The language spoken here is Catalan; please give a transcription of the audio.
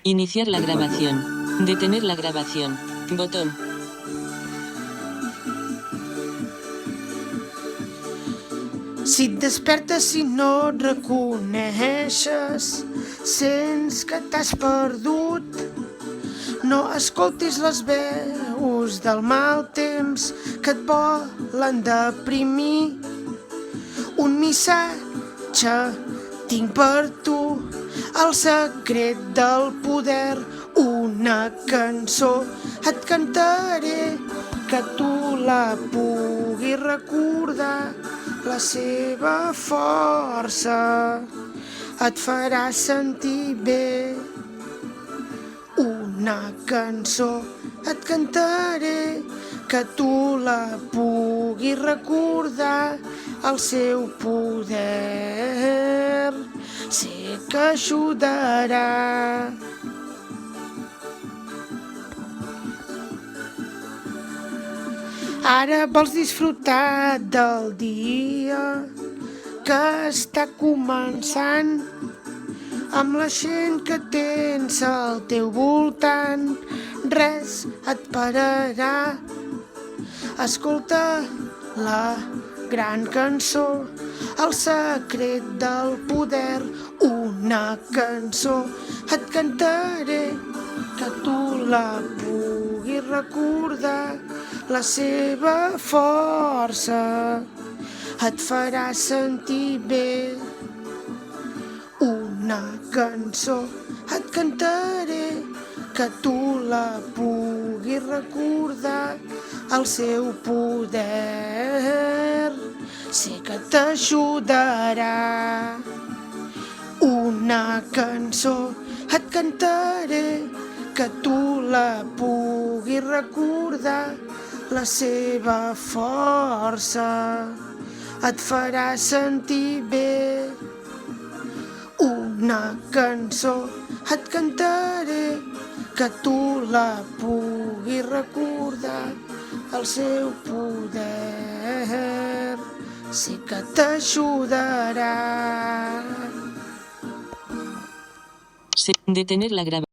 Iniciar la grabación. Detener la grabación. Botón. Si et despertes i no et reconeixes, sents que t'has perdut. No escoltis les veus del mal temps que et volen deprimir. Un missatge tinc per tu, el secret del poder, una cançó et cantaré que tu la puguis recordar. La seva força et farà sentir bé. Una cançó et cantaré que tu la puguis recordar. El seu poder sé que ajudarà. Ara vols disfrutar del dia que està començant, amb la gent que tens al teu voltant. Res et pararà. Escolta la gran cançó, el secret del poder, una cançó et cantaré que tu la puguis recordar. La seva força et farà sentir bé. Una cançó et cantaré que tu la puguis recordar. El seu poder sé que t'ajudarà. Una cançó et cantaré que tu la puguis recordar. La seva força et farà sentir bé. Una cançó et cantaré que tu la puguis recordar. El seu poder sé que t'ajudarà. Detener la grabación.